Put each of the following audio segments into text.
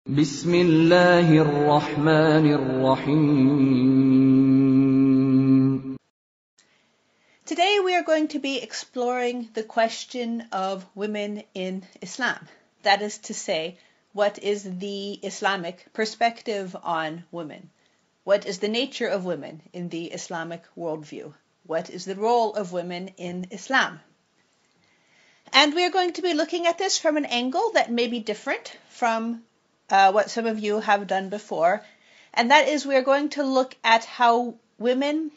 بسم الله الرحمن الرحيم. Today we are going to be exploring the question of women in Islam. That is to say, what is the Islamic perspective on women? What is the nature of women in the Islamic worldview? What is the role of women in Islam? And we are going to be looking at this from an angle that may be different from what some of you have done before. And that is, we are going to look at how women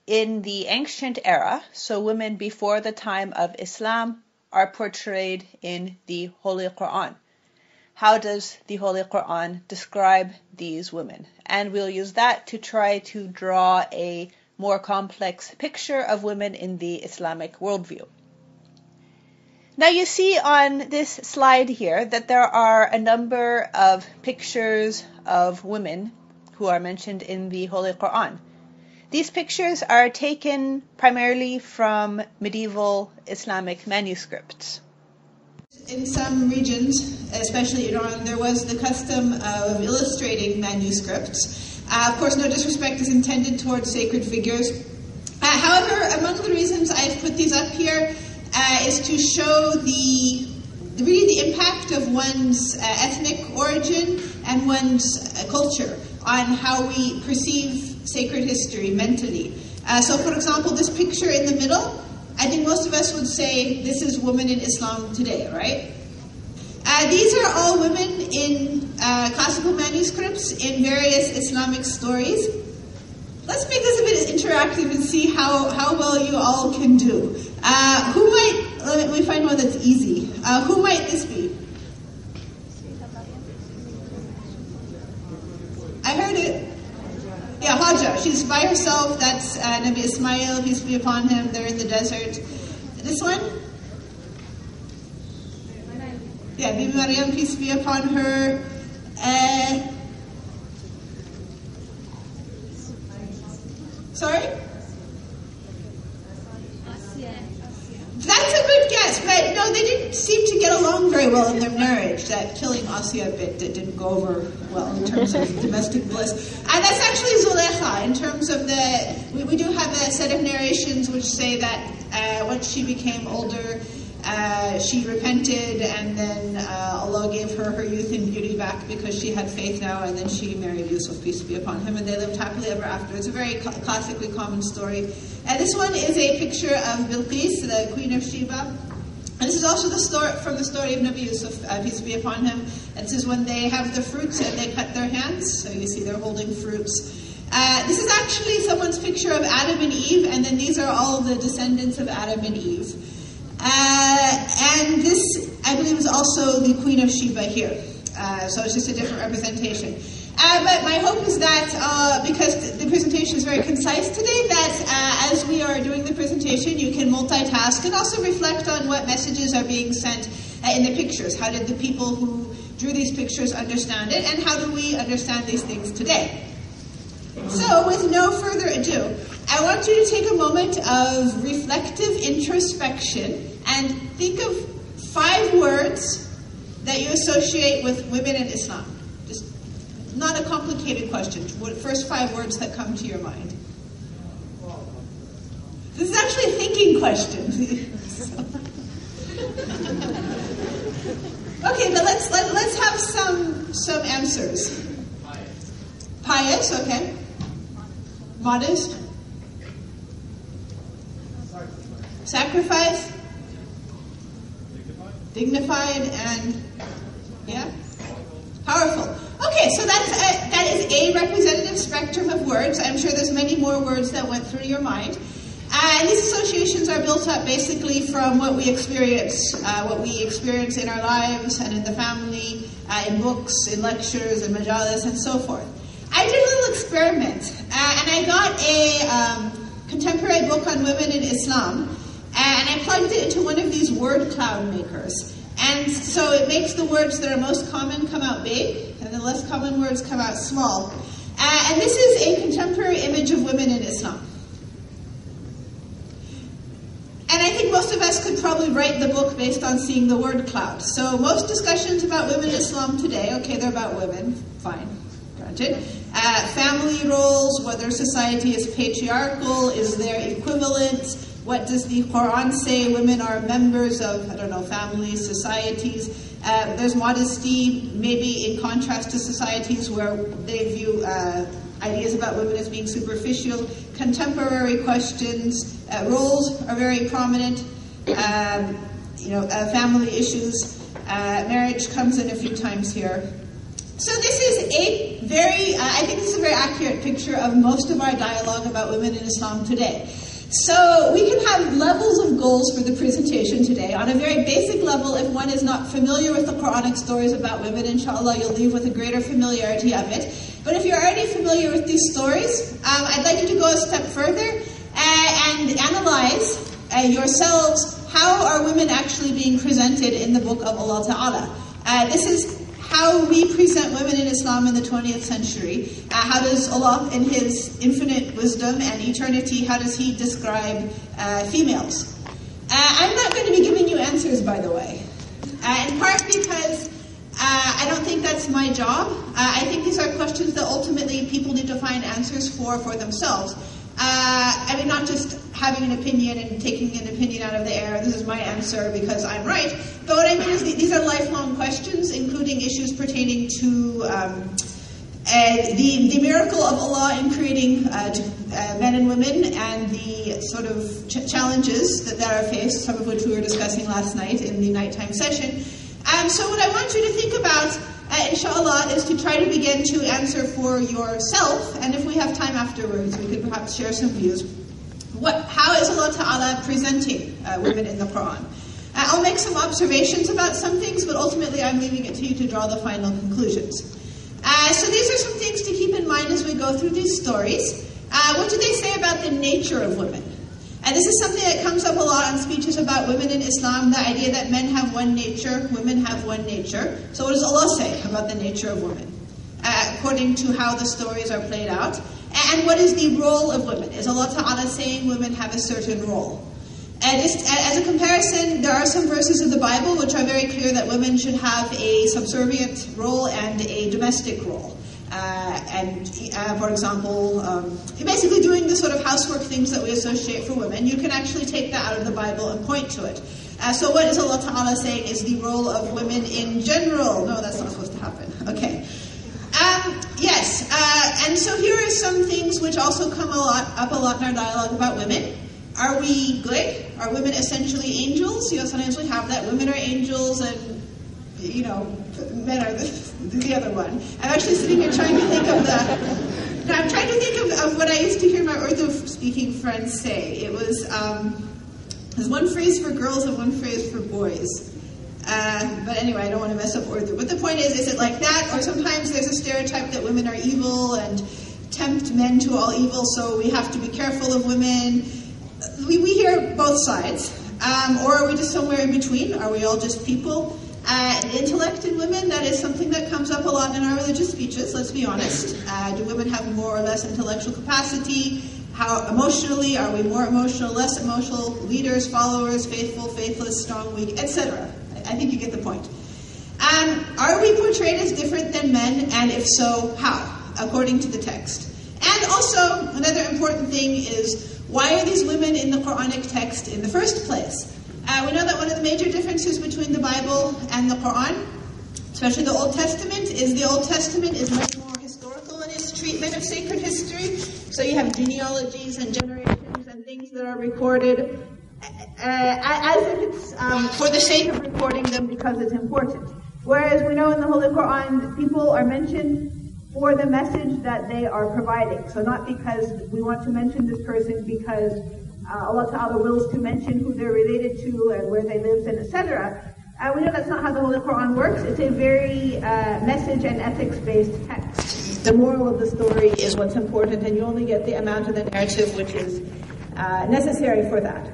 in the ancient era, so women before the time of Islam, are portrayed in the Holy Qur'an. How does the Holy Qur'an describe these women? And we'll use that to try to draw a more complex picture of women in the Islamic worldview. Now you see on this slide here that there are a number of pictures of women who are mentioned in the Holy Qur'an. These pictures are taken primarily from medieval Islamic manuscripts. In some regions, especially Iran, there was the custom of illustrating manuscripts. Of course, no disrespect is intended towards sacred figures. However, among the reasons I've put these up here is to show the impact of one's ethnic origin and one's culture on how we perceive sacred history mentally. So, for example, this picture in the middle, I think most of us would say this is women in Islam today, right? These are all women in classical manuscripts in various Islamic stories. Let's make this a bit interactive and see how well you all can do. Let me find one that's easy. Who might this be? I heard it. Yeah, Hajar. She's by herself. That's Nabi Ismail, peace be upon him. They're in the desert. This one? Yeah, Bibi Maryam, peace be upon her. Sorry? That's a good guess, but no, they didn't seem to get along very well in their marriage. That killing Asya bit that didn't go over well in terms of domestic bliss. And that's actually Zulaykha. In terms of we do have a set of narrations which say that once she became older, she repented, and then Allah gave her youth and beauty back because she had faith now, and then she married Yusuf, peace be upon him, and they lived happily ever after. It's a very classically common story. And this one is a picture of Bilqis, the queen of Sheba. And this is also the story from the story of Nabi Yusuf, peace be upon him. And this is when they have the fruits and they cut their hands. So you see they're holding fruits. This is actually someone's picture of Adam and Eve, and then these are all the descendants of Adam and Eve. And this, I believe, is also the Queen of Sheba here. So it's just a different representation. But my hope is that, because the presentation is very concise today, that as we are doing the presentation, you can multitask and also reflect on what messages are being sent in the pictures. How did the people who drew these pictures understand it, and how do we understand these things today? So, with no further ado, I want you to take a moment of reflective introspection and think of 5 words that you associate with women in Islam. Just not a complicated question. First 5 words that come to your mind. This is actually a thinking question. Okay, but let's have some answers. Pious, okay. Modest. Sacrifice. Dignified, and yeah, powerful. Okay, so that is a representative spectrum of words. I'm sure there's many more words that went through your mind. And these associations are built up basically from what we experience in our lives and in the family, in books, in lectures, in majalis, and so forth. I did a little experiment, and I got a contemporary book on women in Islam, and I plugged it into one of these word cloud makers. And so it makes the words that are most common come out big, and the less common words come out small. And this is a contemporary image of women in Islam. And I think most of us could probably write the book based on seeing the word cloud. So most discussions about women in Islam today, okay, they're about women, fine, granted. Family roles, whether society is patriarchal, is there equivalent? What does the Qur'an say? Women are members of, families, societies. There's modesty, maybe in contrast to societies where they view ideas about women as being superficial. Contemporary questions, roles are very prominent. Family issues. Marriage comes in a few times here. So this is I think this is a very accurate picture of most of our dialogue about women in Islam today. So we can have levels of goals for the presentation today. On a very basic level, if one is not familiar with the Quranic stories about women, inshallah, you'll leave with a greater familiarity of it. But if you're already familiar with these stories, I'd like you to go a step further and analyze yourselves how are women actually being presented in the book of Allah Ta'ala. This is how we present women in Islam in the 20th century. How does Allah, in His infinite wisdom and eternity, how does He describe females? I'm not going to be giving you answers, by the way. In part because I don't think that's my job. I think these are questions that ultimately people need to find answers for themselves. Not just having an opinion and taking an opinion out of the air, this is my answer because I'm right. But what I mean is these are lifelong questions, including issues pertaining to the miracle of Allah in creating men and women and the sort of challenges that are faced, some of which we were discussing last night in the nighttime session. So what I want you to think about, inshallah, is to try to begin to answer for yourself, and if we have time afterwards, we could perhaps share some views. How is Allah Ta'ala presenting women in the Qur'an? I'll make some observations about some things, but ultimately I'm leaving it to you to draw the final conclusions. So these are some things to keep in mind as we go through these stories. What do they say about the nature of women? And this is something that comes up a lot in speeches about women in Islam, the idea that men have one nature, women have one nature. So what does Allah say about the nature of women, according to how the stories are played out? And what is the role of women? Is Allah Ta'ala saying women have a certain role? And just as a comparison, there are some verses of the Bible which are very clear that women should have a subservient role and a domestic role. For example, basically doing the sort of housework things that we associate for women, you can actually take that out of the Bible and point to it. So what is Allah Ta'ala saying is the role of women in general? No, that's not supposed to happen. Okay. Yes, and so here are some things which also come up a lot in our dialogue about women. Are we good? Are women essentially angels? Sometimes we have that. Women are angels and, men are the other one. I'm actually sitting here trying to think of what I used to hear my Urdu-speaking friends say. It was, there's one phrase for girls and one phrase for boys. But anyway, I don't want to mess up Urdu. But the point is it like that? Or sometimes there's a stereotype that women are evil and tempt men to all evil, so we have to be careful of women. We hear both sides. Or are we just somewhere in between? Are we all just people? Intellect in women, that is something that comes up a lot in our religious speeches, let's be honest. Do women have more or less intellectual capacity? How emotionally, are we more emotional, less emotional, leaders, followers, faithful, faithless, strong, weak, etc.? I think you get the point. Are we portrayed as different than men, and if so, how, according to the text? And also, another important thing is, why are these women in the Quranic text in the first place? We know that one of the major differences between the Bible and the Qur'an, especially the Old Testament, is the Old Testament is much more historical in its treatment of sacred history. So you have genealogies and generations and things that are recorded as if it's for the sake of recording them because it's important. Whereas we know in the Holy Qur'an, people are mentioned for the message that they are providing. So not because we want to mention this person because Allah Ta'ala wills to mention who they're related to and where they lived and etc. We know that's not how the Holy Qur'an works. It's a very message and ethics-based text. The moral of the story is what's important, and you only get the amount of the narrative which is necessary for that.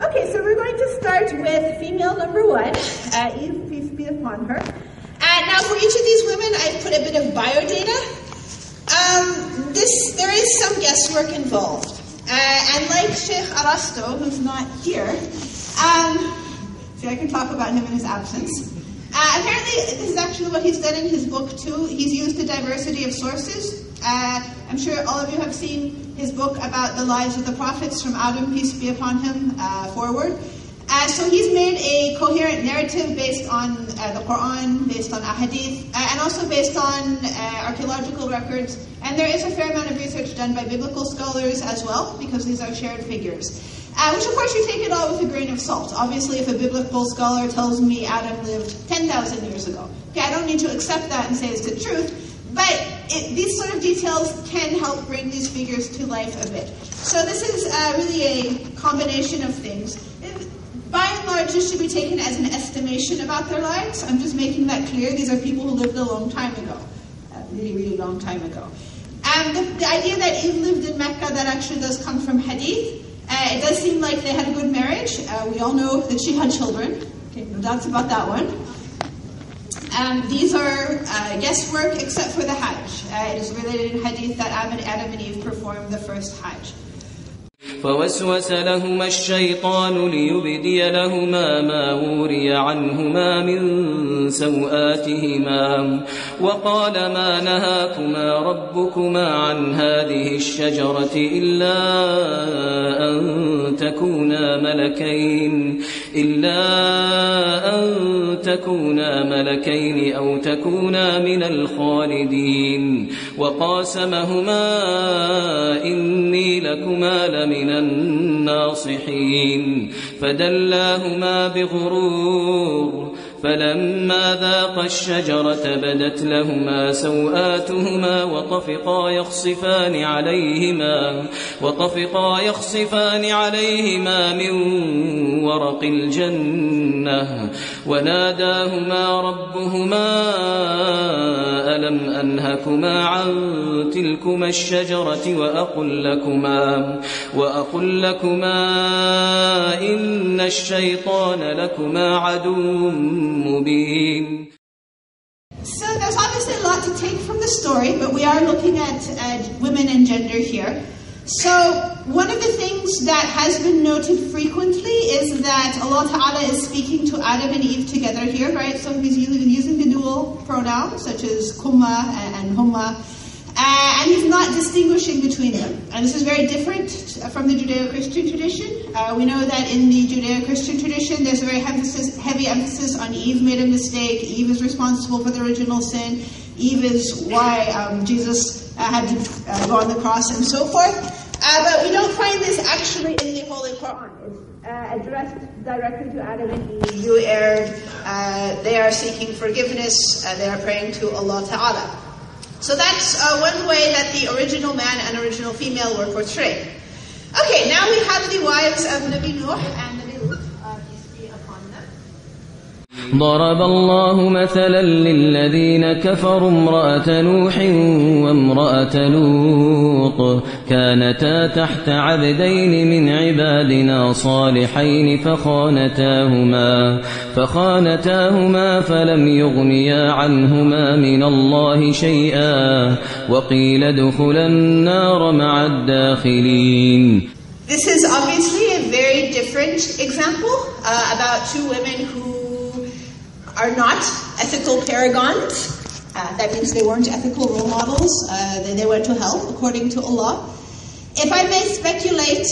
Okay, so we're going to start with female number 1, Eve, peace be upon her. Now for each of these women, I've put a bit of biodata. There is some guesswork involved. And like Sheikh Arasto, who's not here, see, I can talk about him in his absence. Apparently, this is actually what he's done in his book too. He's used a diversity of sources. I'm sure all of you have seen his book about the lives of the prophets from Adam, peace be upon him, forward. So he's made a coherent narrative based on the Qur'an, based on ahadith, and also based on archaeological records. And there is a fair amount of research done by biblical scholars as well, because these are shared figures. Which of course you take it all with a grain of salt. Obviously if a biblical scholar tells me Adam lived 10,000 years ago, okay, I don't need to accept that and say it's the truth, but these sort of details can help bring these figures to life a bit. So this is really a combination of things. By and large, this should be taken as an estimation about their lives. I'm just making that clear. These are people who lived a long time ago, a really, really long time ago. The idea that Eve lived in Mecca, that actually does come from hadith. It does seem like they had a good marriage. We all know that she had children. Okay, no doubts about that one. These are guesswork except for the Hajj. It is related in hadith that Adam and Eve performed the first Hajj. فوسوس لهما الشيطان ليبدي لهما ما وري عنهما من سوآتهما وقال ما نهاكما ربكما عن هذه الشجرة إلا أن تكونا ملكين أو تكونا من الخالدين وقاسمهما إني لكما لمن الناصحين فدلاهما بغرور فلما ذاقا الشجرة بدت لهما سوآتهما وطفقا يخصفان عليهما من ورق الجنة وناداهما ربهما ألم أنهكما عن تلكما الشجرة وأقل لكما إن الشيطان لكما عدو مبين. So there's obviously a lot to take from the story, but we are looking at women and gender here. So one of the things that has been noted frequently is that Allah Ta'ala is speaking to Adam and Eve together here, right? So he's using the dual pronouns such as kumma and humma, and he's not distinguishing between them. And this is very different from the Judeo-Christian tradition. We know that in the Judeo-Christian tradition there's a very heavy emphasis on Eve made a mistake, Eve is responsible for the original sin, Eve is why Jesus had to go on the cross and so forth. But we don't find this actually in the Holy Qur'an. It's addressed directly to Adam and Eve. You erred, they are seeking forgiveness, they are praying to Allah Ta'ala. So that's one way that the original man and original female were portrayed. Okay, now we have the wives of Nabi Nuh and Nabi Lut. Peace be upon them. ضرب الله مثلا للذين كفروا امرأة نوح وامرأة لوط كانتا تحت عبدين من عبادنا صالحين فخانتاهما فلم يغنيا عنهما من الله شيئا وقيل ادخلا النار مع الداخلين. This is obviously a very different example about two women who are not ethical paragons. That means they weren't ethical role models. They went to hell, according to Allah. If I may speculate,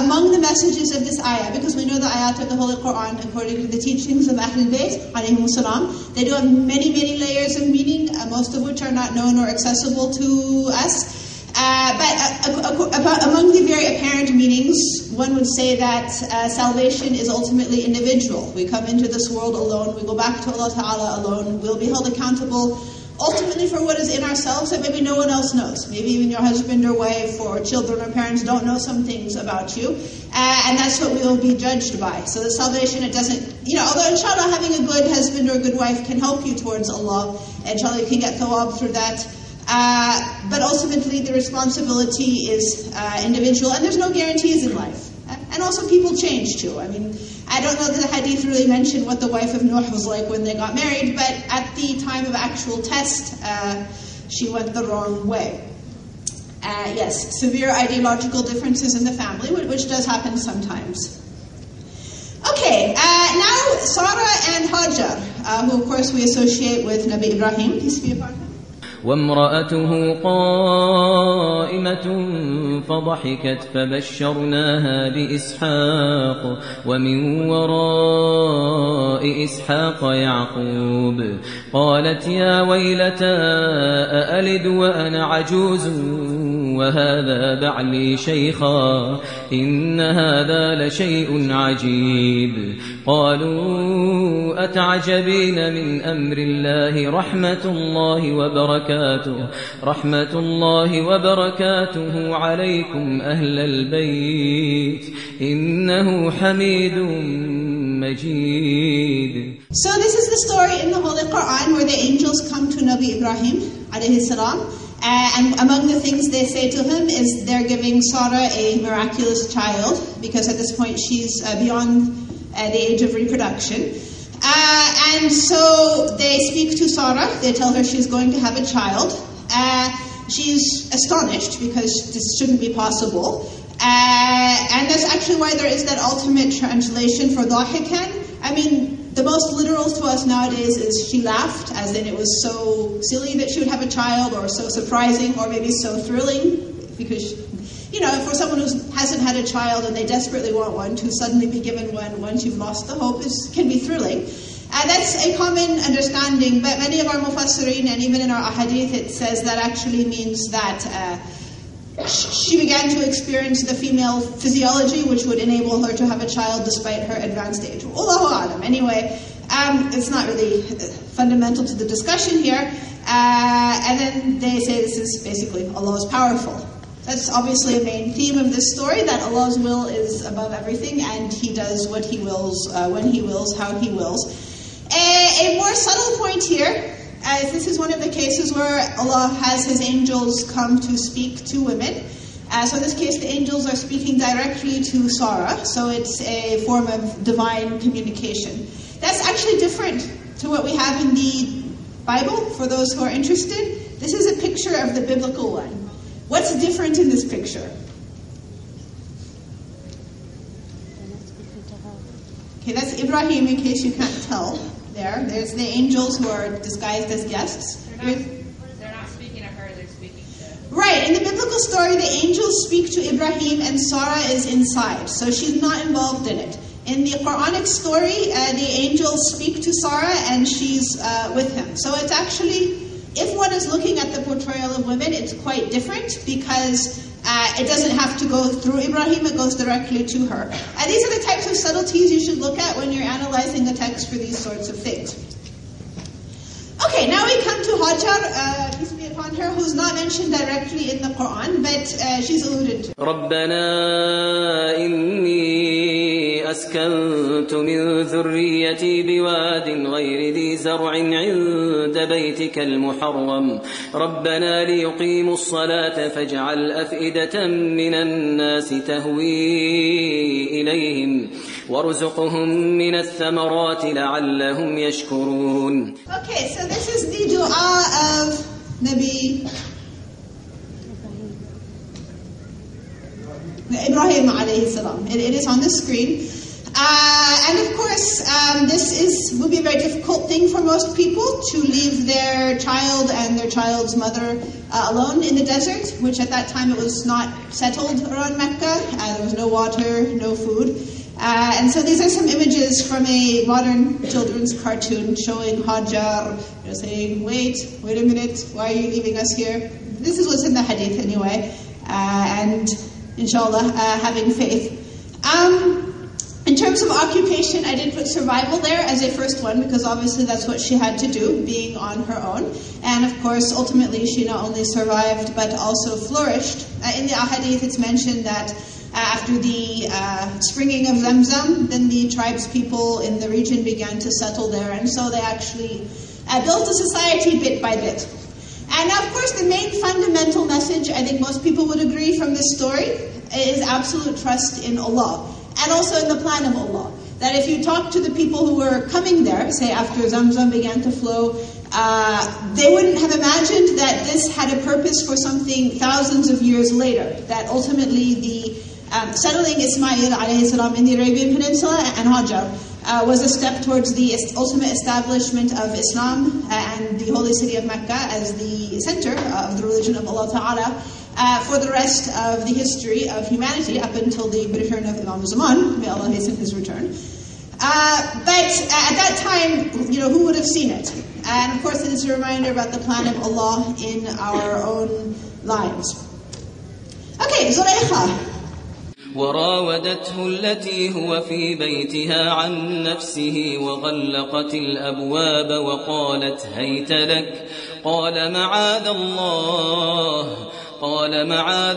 among the messages of this ayah, because we know the ayat of the Holy Qur'an, according to the teachings of Ahlul Bayt, alayhimus salam, they do have many, many layers of meaning, most of which are not known or accessible to us. But among the very apparent meanings, one would say that salvation is ultimately individual. We come into this world alone, we go back to Allah Ta'ala alone, we'll be held accountable ultimately for what is in ourselves that maybe no one else knows. Maybe even your husband or wife or children or parents don't know some things about you. And that's what we will be judged by. So the salvation, it doesn't, although inshallah having a good husband or a good wife can help you towards Allah, inshallah you can get thawab through that. But ultimately the responsibility is individual, and there's no guarantees in life. And also people change too. I mean, I don't know that the hadith really mentioned what the wife of Nuh was like when they got married, but at the time of actual test, she went the wrong way. Yes, severe ideological differences in the family, which does happen sometimes. Okay, now Sarah and Hajar, who of course we associate with Nabi Ibrahim, peace be upon him. وامرأته قائمة فضحكت فبشرناها بإسحاق ومن وراء إسحاق يعقوب قالت يا ويلتى أألد وأنا عجوز وهذا بعلي شيخا إن هذا لشيء عجيب قالوا أتعجبين من أمر الله رحمة الله وبركاته عليكم أهل البيت إنه حميد مجيد. So this is the story in the Holy Qur'an where the angels come to Nabi Ibrahim alayhi salam, and among the things they say to him is they're giving Sarah a miraculous child, because at this point she's beyond the age of reproduction. And so they speak to Sarah, they tell her she's going to have a child. She's astonished because this shouldn't be possible. And that's actually why there is that ultimate translation for dhahikan. I mean, the most literal to us nowadays is she laughed, as in it was so silly that she would have a child, or so surprising, or maybe so thrilling, because, you know, for someone who hasn't had a child and they desperately want one, to suddenly be given one once you've lost the hope can be thrilling. That's a common understanding, but many of our mufassirin, and even in our ahadith, it says that actually means that she began to experience the female physiology, which would enable her to have a child despite her advanced age. Allahu a'lam. Anyway, it's not really fundamental to the discussion here. And then they say this is basically Allah is powerful. That's obviously a main theme of this story, that Allah's will is above everything, and He does what He wills, when He wills, how He wills. A more subtle point here, as this is one of the cases where Allah has His angels come to speak to women. So in this case, the angels are speaking directly to Sarah, so it's a form of divine communication. That's actually different to what we have in the Bible, for those who are interested. This is a picture of the biblical one. What's different in this picture? Okay, that's Ibrahim, in case you can't tell. There's the angels who are disguised as guests. They're not speaking to her, they're speaking to... Right, in the biblical story, the angels speak to Ibrahim and Sarah is inside, so she's not involved in it. In the Quranic story, the angels speak to Sarah and she's with him. So it's actually, if one is looking at the portrayal of women, it's quite different, because it doesn't have to go through Ibrahim, it goes directly to her. These are the types of subtleties you should look at when you're analyzing the text for these sorts of things. Okay, now we come to Hajar, peace be upon her, who's not mentioned directly in the Qur'an, but she's alluded to. ربنا إني أسكنت من ذريتي بواد غير ذي زرع عند بيتك المحرم ربنا ليقيموا الصلاة فاجعل أفئدة من الناس تهوي إليهم وارزقهم من الثمرات لعلهم يشكرون. Okay, so this is the dua of Nabi Ibrahim alayhi salam. It is on the screen. And of course, this would be a very difficult thing for most people, to leave their child and their child's mother alone in the desert, which at that time it was not settled around Mecca. There was no water, no food. And so these are some images from a modern children's cartoon showing Hajar, saying, wait a minute, why are you leaving us here? This is what's in the hadith anyway, and inshallah, having faith. In terms of occupation, I did put survival there as a first one, because obviously that's what she had to do, being on her own. And of course, ultimately, she not only survived, but also flourished. In the ahadith, it's mentioned that after the springing of Zamzam, then the tribes people in the region began to settle there, and so they actually built a society bit by bit. And of course, the main fundamental message, I think most people would agree from this story, is absolute trust in Allah, and also in the plan of Allah. That if you talk to the people who were coming there, say after Zamzam began to flow, they wouldn't have imagined that this had a purpose for something thousands of years later, that ultimately the settling Ismail alayhi salam in the Arabian Peninsula and Hajar was a step towards the ultimate establishment of Islam and the holy city of Mecca as the center of the religion of Allah Ta'ala for the rest of the history of humanity up until the return of Imam Zaman, may Allah hasten his return. But at that time, who would have seen it? And of course, it is a reminder about the plan of Allah in our own lives. Okay, Zulaykha. وراودته التي هو في بيتها عن نفسه وغلقت الأبواب وقالت هيت لك قال معاذ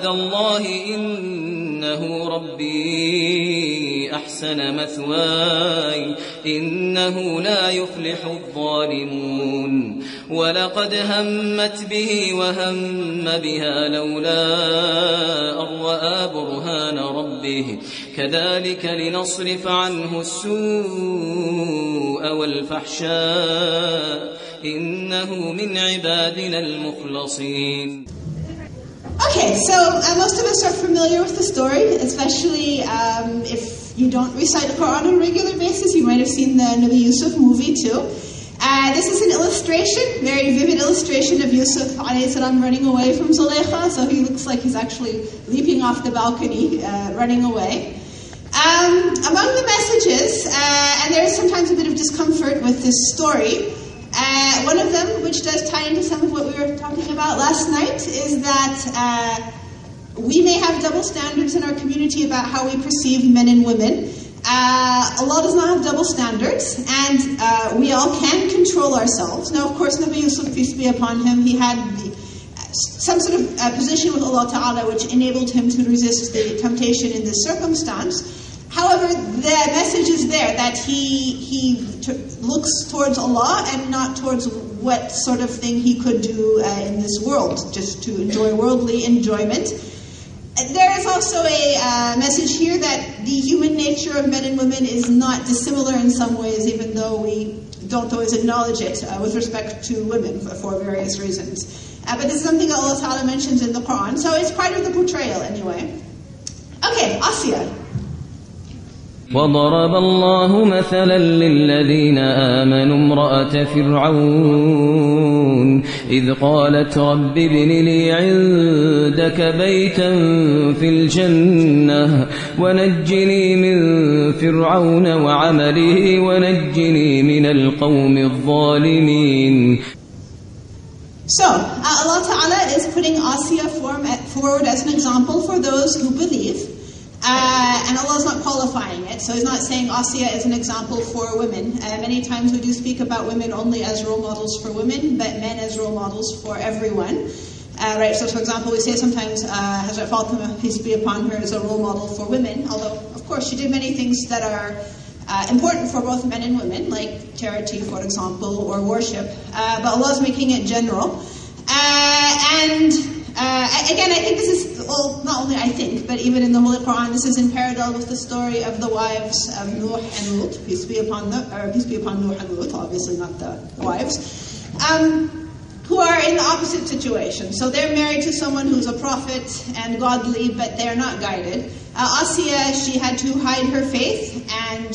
الله إنه ربي أحسن مثواي إنه لا يفلح الظالمون ولقد همت به وهم بها لولا أن رأى برهان ربه كذلك لنصرف عنه السوء والفحشاء إنه من عبادنا المخلصين. Okay, so most of us are familiar with the story, especially if you don't recite the Qur'an on a regular basis. You might have seen the Nabi Yusuf movie too. This is an illustration, very vivid illustration of Yusuf alayhi salam running away from Zulaykha. So he looks like he's actually leaping off the balcony, running away. Among the messages, and there is sometimes a bit of discomfort with this story, one of them, which does tie into some of what we were talking about last night, is that we may have double standards in our community about how we perceive men and women. Allah does not have double standards, and we all can control ourselves. Now, of course, Nabi Yusuf, peace be upon him, he had some sort of position with Allah Ta'ala which enabled him to resist the temptation in this circumstance. However, the message is there that he looks towards Allah and not towards what sort of thing he could do in this world, just to enjoy worldly enjoyment. There is also a message here that the human nature of men and women is not dissimilar in some ways, even though we don't always acknowledge it with respect to women for various reasons. But this is something that Allah Ta'ala mentions in the Qur'an, so it's part of the portrayal anyway. Okay, Asya. وضرب الله مثلا للذين آمنوا امرأة فرعون إذ قالت رب ابن لي عندك بيتا في الجنة ونجني من فرعون وعمله ونجني من القوم الظالمين. So, Allah Ta'ala is putting Asya forward as an example for those who believe. And Allah is not qualifying it, so He's not saying Asya is an example for women. Many times we do speak about women only as role models for women, but men as role models for everyone. Right? So, for example, we say sometimes Hazrat Fatima, peace be upon her, is a role model for women, although, of course, she did many things that are important for both men and women, like charity, for example, or worship. But Allah is making it general. Again, I think this is, well, not only I think, but even in the Holy Qur'an, this is in parallel with the story of the wives of Nuh and Lut, peace be upon Nuh and Lut, obviously not the wives, who are in the opposite situation. So they're married to someone who's a prophet and godly, but they're not guided. Asya, she had to hide her faith and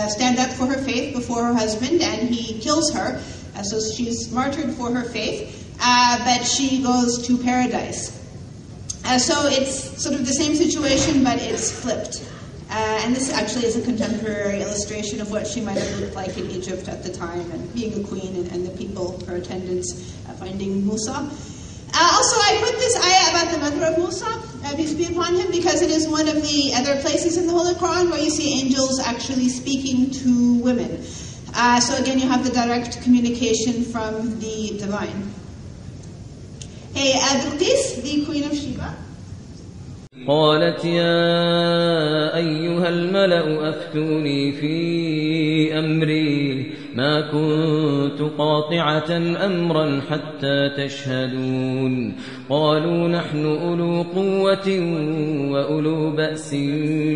stand up for her faith before her husband, and he kills her. So she's martyred for her faith. But she goes to paradise. So it's sort of the same situation, but it's flipped. And this actually is a contemporary illustration of what she might have looked like in Egypt at the time, and being a queen and the people, her attendants, finding Musa. Also, I put this ayah about the mother of Musa, peace be upon him, because it is one of the other places in the Holy Quran where you see angels actually speaking to women. So again, you have the direct communication from the divine. Hey, Bilqis, the queen of Sheba. قالت يا أيها الملأ أفتوني في أمري ما كنت قاطعة أمرا حتى تشهدون قالوا نحن أولو قوة وأولو بأس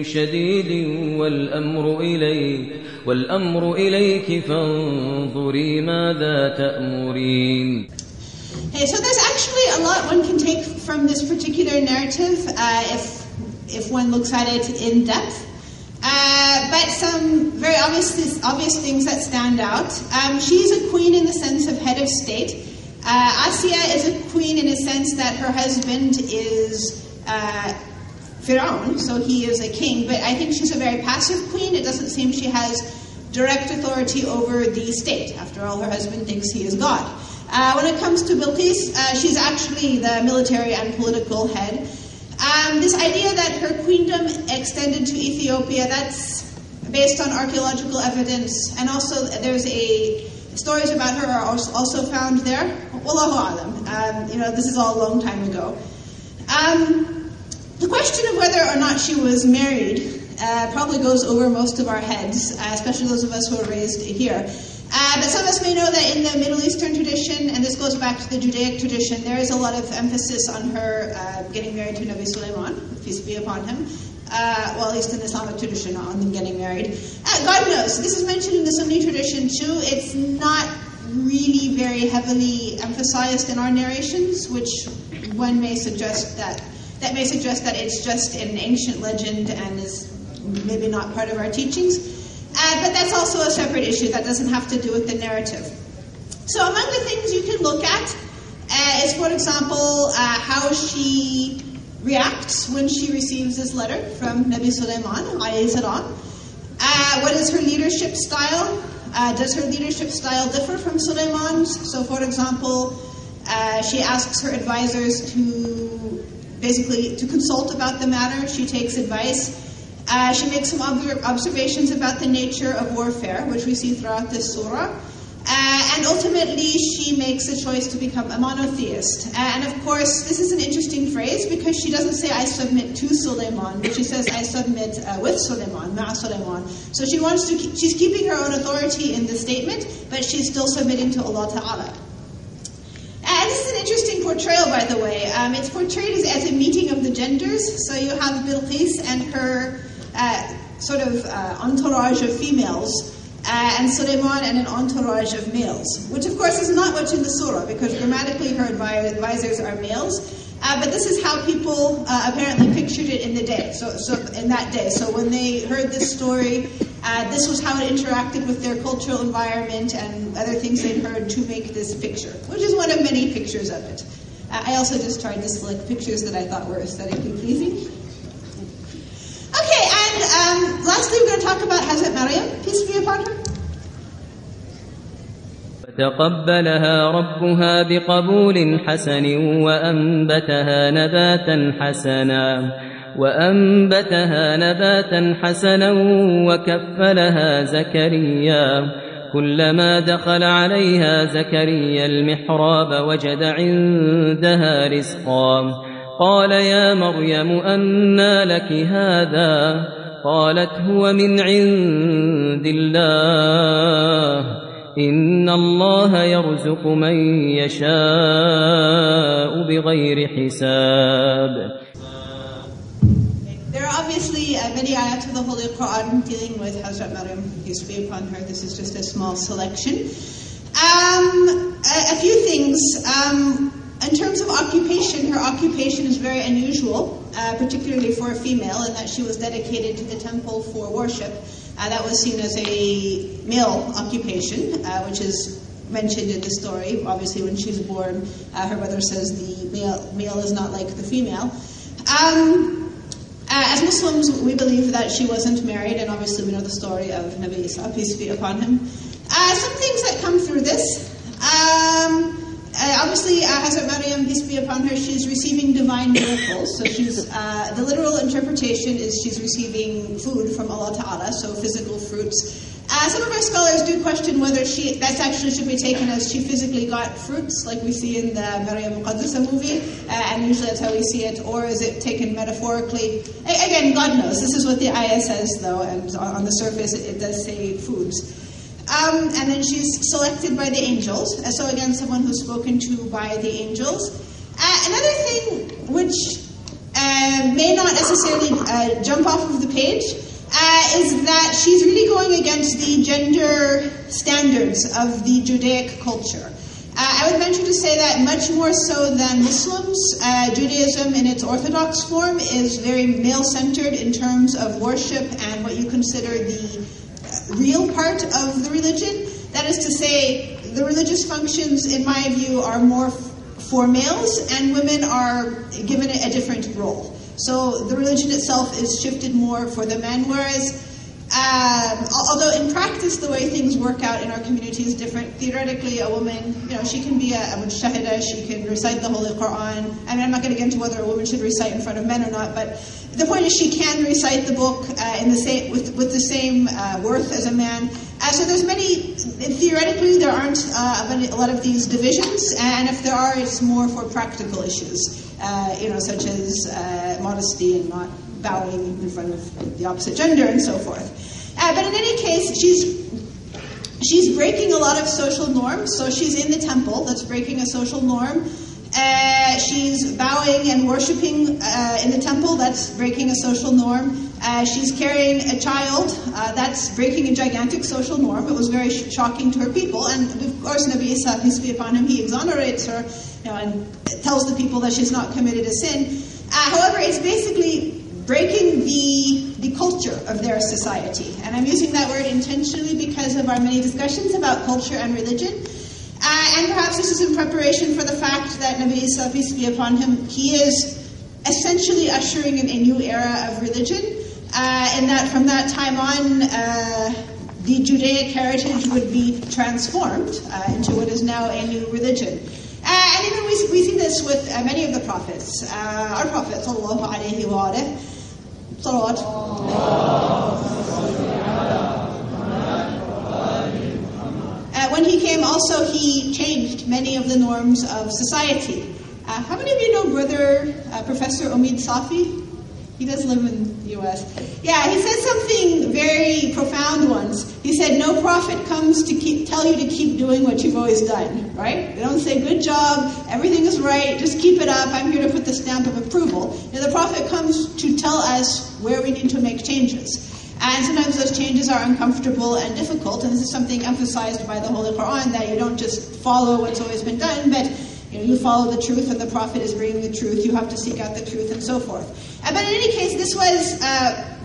شديد والأمر إليك فانظري ماذا تأمرين. Okay, so there's actually a lot one can take from this particular narrative if one looks at it in depth. But some very obvious things that stand out. She's a queen in the sense of head of state. Asiya is a queen in a sense that her husband is Firaun, so he is a king. But I think she's a very passive queen. It doesn't seem she has direct authority over the state. After all, her husband thinks he is God. When it comes to Bilqis, she's actually the military and political head. This idea that her queendom extended to Ethiopia, that's based on archaeological evidence, and also there's stories about her are also found there. Wallahu alam. This is all a long time ago. The question of whether or not she was married probably goes over most of our heads, especially those of us who are raised here. But some of us may know that in the Middle Eastern tradition, and this goes back to the Judaic tradition, there is a lot of emphasis on her getting married to Nabi Sulaiman, peace be upon him. Well, at least in the Islamic tradition, on them getting married. God knows, this is mentioned in the Sunni tradition too. It's not really very heavily emphasized in our narrations, which one may suggest that it's just an ancient legend and is maybe not part of our teachings. But that's also a separate issue that doesn't have to do with the narrative. So among the things you can look at is, for example, how she reacts when she receives this letter from Nabi Sulaiman, alayhi salam. What is her leadership style? Does her leadership style differ from Sulaiman's? So, for example, she asks her advisors to consult about the matter. She takes advice. She makes some observations about the nature of warfare, which we see throughout this surah. And ultimately, she makes a choice to become a monotheist. And of course, this is an interesting phrase because she doesn't say, I submit to Sulaiman, but she says, I submit with Sulaiman, ma'a Sulaiman. So she's keeping her own authority in the statement, but she's still submitting to Allah Ta'ala. And this is an interesting portrayal, by the way. It's portrayed as a meeting of the genders. So you have Bilqis and her entourage of females, and Sulaiman and an entourage of males, which of course is not much in the surah because grammatically her advisors are males. But this is how people apparently pictured it in the day. So in that day. So when they heard this story, this was how it interacted with their cultural environment and other things they'd heard to make this picture, which is one of many pictures of it. I also just tried to select pictures that I thought were aesthetically pleasing. Okay, and lastly we're going to talk about Hazrat Maryam, peace be upon her. فتقبلها ربها بقبول حسن وأنبتها نباتا حسنا وكفلها زكريا كلما دخل عليها زكريا المحراب وجد عندها رزقا قال يا مريم أنى لك هذا قالت هو من عند الله إن الله يرزق من يشاء بغير حساب. There are obviously many ayat of the Holy Qur'an dealing with Hazrat Maryam, peace be upon her. This is just a small selection. A few things. In terms of occupation, her occupation is very unusual, particularly for a female, in that she was dedicated to the temple for worship. That was seen as a male occupation, which is mentioned in the story. Obviously, when she's born, her mother says the male is not like the female. As Muslims, we believe that she wasn't married, and obviously we know the story of Nabi Isa, peace be upon him. Some things that come through this. Obviously, Hazrat Maryam, peace be upon her, she's receiving divine miracles. So the literal interpretation is she's receiving food from Allah Ta'ala, so physical fruits. Some of our scholars do question whether that actually should be taken as she physically got fruits, like we see in the Maryam Muqaddasa movie, and usually that's how we see it, or is it taken metaphorically? Again, God knows. This is what the ayah says, though, and on the surface it does say foods. And then she's selected by the angels. So again, someone who's spoken to by the angels. Another thing which may not necessarily jump off of the page is that she's really going against the gender standards of the Judaic culture. I would venture to say that much more so than Muslims, Judaism in its orthodox form is very male-centered in terms of worship and what you consider the real part of the religion. That is to say, the religious functions, in my view, are more for males, and women are given a different role. So the religion itself is shifted more for the men, whereas although in practice the way things work out in our community is different. Theoretically, a woman, she can be a mujtahida, she can recite the Holy Qur'an. I mean, I'm not going to get into whether a woman should recite in front of men or not, but the point is she can recite the book in the same with the same worth as a man. So there's many. Theoretically, there aren't a lot of these divisions, and if there are, it's more for practical issues, such as modesty and not bowing in front of the opposite gender and so forth. But in any case, she's breaking a lot of social norms. So she's in the temple, that's breaking a social norm. She's bowing and worshiping in the temple, that's breaking a social norm. She's carrying a child, that's breaking a gigantic social norm. It was very shocking to her people. And of course, Nabi Isa, peace be upon him, he exonerates her, and tells the people that she's not committed a sin. However, it's basically breaking the culture of their society. And I'm using that word intentionally because of our many discussions about culture and religion. And perhaps this is in preparation for the fact that Nabi Isa, peace be upon him, he is essentially ushering in a new era of religion, and that from that time on, the Judaic heritage would be transformed into what is now a new religion. And even we see this with many of the prophets. Our Prophet, sallallahu alayhi wa alayhi, salawat. When he came also, he changed many of the norms of society. How many of you know Brother Professor Omid Safi? He does live in the U.S. Yeah, he said something very profound once. He said, no prophet comes to tell you to keep doing what you've always done, right? They don't say, good job, everything is right, just keep it up, I'm here to put the stamp of approval. The prophet comes to tell us where we need to make changes. And sometimes those changes are uncomfortable and difficult, and this is something emphasized by the Holy Qur'an, that you don't just follow what's always been done, but you follow the truth, and the Prophet is bringing the truth. You have to seek out the truth, and so forth. But in any case, this was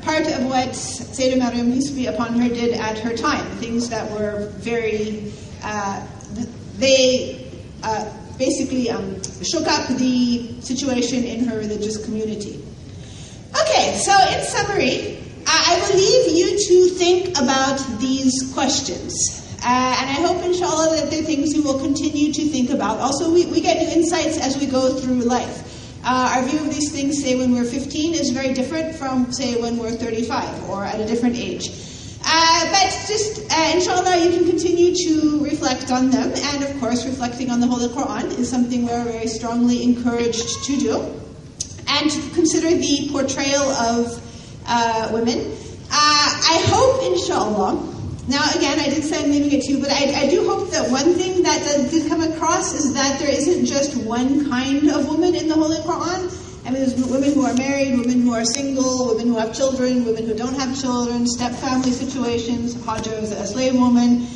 part of what Sayyidah Maryam, peace be upon her, did at her time. Things that were very, they basically shook up the situation in her religious community. Okay, so in summary, I will leave you to think about these questions. And I hope, inshallah, that they're things you will continue to think about. Also, we get new insights as we go through life. Our view of these things, say, when we're 15, is very different from, say, when we're 35 or at a different age. But just, inshallah, you can continue to reflect on them. And, of course, reflecting on the Holy Qur'an is something we're very strongly encouraged to do. And to consider the portrayal of women. I hope, inshallah. Now, again, I did say I'm leaving it to you, but I do hope that one thing that did come across is that there isn't just one kind of woman in the Holy Qur'an. I mean, there's women who are married, women who are single, women who have children, women who don't have children, step-family situations. Hajar is a slave woman.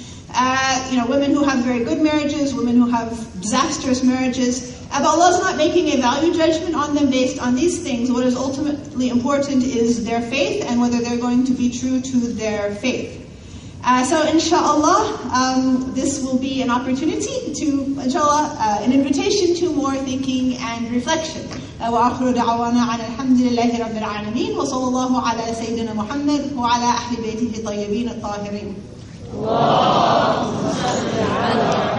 Women who have very good marriages, women who have disastrous marriages. But Allah's not making a value judgment on them based on these things. What is ultimately important is their faith and whether they're going to be true to their faith. So inshallah, this will be an opportunity to, inshallah, an invitation to more thinking and reflection. وآخر دعوانا على الحمد لله رب العالمين وصلى الله على سيدنا محمد وعلى أهل بيته الطيبين الطاهرين. اللهم صل على